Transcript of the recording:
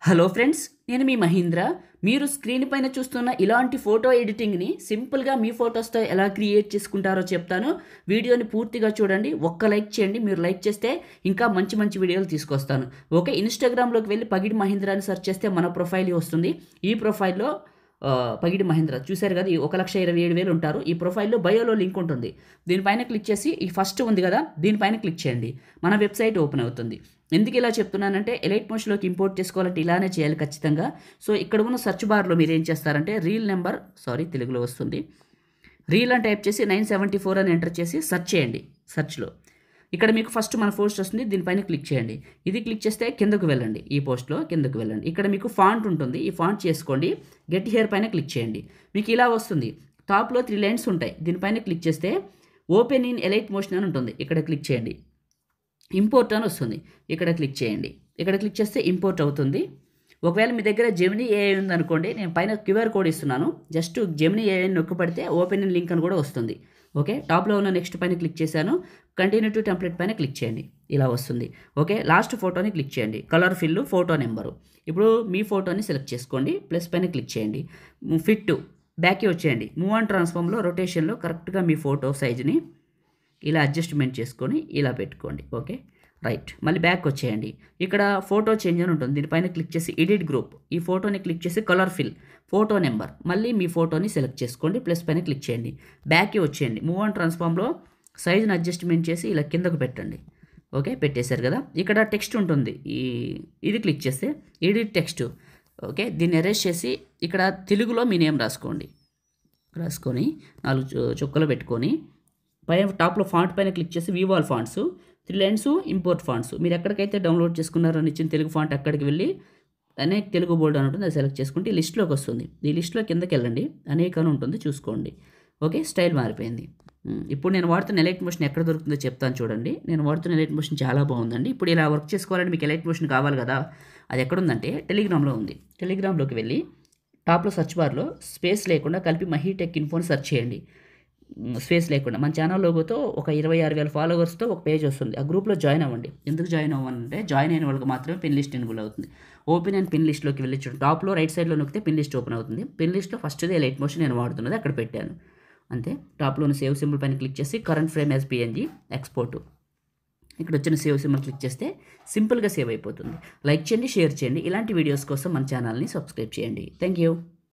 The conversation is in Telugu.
హలో ఫ్రెండ్స్, నేను మీ మహీంద్ర. మీరు స్క్రీన్ పైన చూస్తున్న ఇలాంటి ఫోటో ఎడిటింగ్ని సింపుల్గా మీ ఫొటోస్తో ఎలా క్రియేట్ చేసుకుంటారో చెప్తాను. వీడియోని పూర్తిగా చూడండి. ఒక్క లైక్ చేయండి. మీరు లైక్ చేస్తే ఇంకా మంచి మంచి వీడియోలు తీసుకొస్తాను. ఓకే, ఇన్స్టాగ్రామ్లోకి వెళ్ళి పగిడి మహీంద్ర అని సెర్చ్ చేస్తే మన ప్రొఫైల్ వస్తుంది. ఈ ప్రొఫైల్లో పగిడి మహేంద్ర చూశారు కదా, 1,27,000 ఉంటారు. ఈ ప్రొఫైల్లో బయోలో లింక్ ఉంటుంది. దీనిపైన క్లిక్ చేసి ఈ ఫస్ట్ ఉంది కదా, దీనిపైన క్లిక్ చేయండి. మన వెబ్సైట్ ఓపెన్ అవుతుంది. ఎందుకు ఇలా చెప్తున్నానంటే, ఎలైట్ మోషన్లోకి ఇంపోర్ట్ చేసుకోవాలంటే ఇలానే చేయాలి ఖచ్చితంగా. సో ఇక్కడ ఉన్న సెర్చ్ బార్లో మీరు ఏం చేస్తారంటే రీల్ నెంబర్, తెలుగులో వస్తుంది, రీల్ అని టైప్ చేసి 974 అని ఎంటర్ చేసి సెర్చ్ చేయండి. సెర్చ్లో ఇక్కడ మీకు ఫస్ట్ మన పోస్ట్ వస్తుంది. దీనిపైన క్లిక్ చేయండి. ఇది క్లిక్ చేస్తే కిందకు వెళ్ళండి. ఈ పోస్ట్లో కిందకు వెళ్ళండి. ఇక్కడ మీకు ఫాంట్ ఉంటుంది. ఈ ఫాంట్ చేసుకోండి. గెట్ హియర్ పైన క్లిక్ చేయండి. మీకు ఇలా వస్తుంది. టాప్లో 3 లైన్స్ ఉంటాయి. దీనిపైన క్లిక్ చేస్తే ఓపెన్ ఇన్ ఎలైట్ మోషన్ అని ఉంటుంది. ఇక్కడ క్లిక్ చేయండి. ఇంపోర్ట్ అని వస్తుంది. ఇక్కడ క్లిక్ చేయండి. ఇక్కడ క్లిక్ చేస్తే ఇంపోర్ట్ అవుతుంది. ఒకవేళ మీ దగ్గర జెమినీ ఏఐ ఉందనుకోండి, నేను పైన క్యూఆర్ కోడ్ ఇస్తున్నాను. జస్ట్ జెమినీ ఏఐ నొక్కి పడితే ఓపెన్ ఇన్ లింక్ అని కూడా వస్తుంది. ఓకే, టాప్లో ఉన్న నెక్స్ట్ పైన క్లిక్ చేశాను. కంటిన్యూ టు టెంప్లెట్ పైన క్లిక్ చేయండి. ఇలా వస్తుంది. ఓకే, లాస్ట్ ఫోటోని క్లిక్ చేయండి. Colour fill, photo number. ఇప్పుడు మీ ఫోటోని సెలెక్ట్ చేసుకోండి. ప్లస్ పైన క్లిక్ చేయండి. ఫిట్ బ్యాక్కి వచ్చేయండి. మూవ్ అండ్ ట్రాన్స్ఫార్మ్లో రొటేషన్లో కరెక్ట్గా మీ ఫోటో సైజుని ఇలా అడ్జస్ట్మెంట్ చేసుకొని ఇలా పెట్టుకోండి. Okay, right. మళ్ళీ బ్యాక్ వచ్చేయండి. ఇక్కడ ఫోటో చేంజ్ అని ఉంటుంది. దీనిపైన క్లిక్ చేసి ఎడిట్ గ్రూప్, ఈ ఫోటోని క్లిక్ చేసి కలర్ ఫిల్, ఫోటో నెంబర్, మళ్ళీ మీ ఫోటోని సెలెక్ట్ చేసుకోండి. ప్లస్ పైన క్లిక్ చేయండి. బ్యాక్కి వచ్చేయండి. మూవ్ అండ్ ట్రాన్స్ఫార్మ్లో సైజుని అడ్జస్ట్మెంట్ చేసి ఇలా కిందకు పెట్టండి. ఓకే, పెట్టేశారు కదా. ఇక్కడ టెక్స్ట్ ఉంటుంది. ఇది క్లిక్ చేస్తే ఎడిట్ టెక్స్ట్. ఓకే, దీన్ని ఎరేజ్ చేసి ఇక్కడ తెలుగులో మీ నేమ్ రాసుకొని 4 చుక్కలు పెట్టుకొని పైన టాప్లో ఫాంట్ పైన క్లిక్ చేసి view all fonts, 3 lines, import fonts. మీరు ఎక్కడికైతే డౌన్లోడ్ చేసుకున్నారో అని ఇచ్చిన తెలుగు ఫాంట్ అక్కడికి వెళ్ళి అనేక తెలుగు బోల్డ్ అని ఉంటుంది. అది సెలెక్ట్ చేసుకుంటే ఈ లిస్ట్లోకి వస్తుంది. ఈ లిస్ట్లో కిందకి వెళ్ళండి. అనేక అని ఉంటుంది, చూసుకోండి. ఓకే, స్టైల్ మారిపోయింది. ఇప్పుడు నేను వాడుతున్న ఎలైట్ మోషన్ ఎక్కడ దొరుకుతుందో చెప్తాను చూడండి. నేను వాడుతున్న ఎలైట్ మోషన్ చాలా బాగుందండి. ఇప్పుడు ఇలా వర్క్ చేసుకోవాలంటే మీకు ఎలైట్ మోషన్ కావాలి కదా, అది ఎక్కడుందంటే టెలిగ్రామ్లో ఉంది. టెలిగ్రామ్లోకి వెళ్ళి టాప్లో సర్చ్ బార్లో స్పేస్ లేకుండా కలిపి మహీ టెక్ ఇన్ఫోని సెర్చ్ చేయండి. స్పేస్ లేకుండా మన ఛానల్ లోగోతో ఒక 26,000 ఫాలోవర్స్తో ఒక పేజ్ వస్తుంది. ఆ గ్రూప్లో జాయిన్ అవ్వండి. ఎందుకు జాయిన్ అవ్వాలంటే జాయిన్ అయిన వాళ్ళకి మాత్రమే పిన్ లిస్ట్ ఎన్బుల్ అవుతుంది. ఓపెన్ అండ్ పిన్ లిస్ట్లోకి వెళ్ళి చూడండి. టాప్లో రైట్ సైడ్లో నొక్కితే పిన్ లిస్ట్ ఓపెన్ అవుతుంది. పిన్ లిస్ట్లో ఫస్ట్ది ఎలైట్ మోషన్ నేను వాడుతున్నది అక్కడ పెట్టాను. అంతే. టాప్లోని సేవ్ సింబల్ పైన క్లిక్ చేసి current frame as PNG export, ఇక్కడ వచ్చిన సేవ్ సింబల్ క్లిక్ చేస్తే సింపుల్గా సేవ్ అయిపోతుంది. లైక్ చేయండి, షేర్ చేయండి. ఇలాంటి వీడియోస్ కోసం మన ఛానల్ని సబ్స్క్రైబ్ చేయండి. Thank you.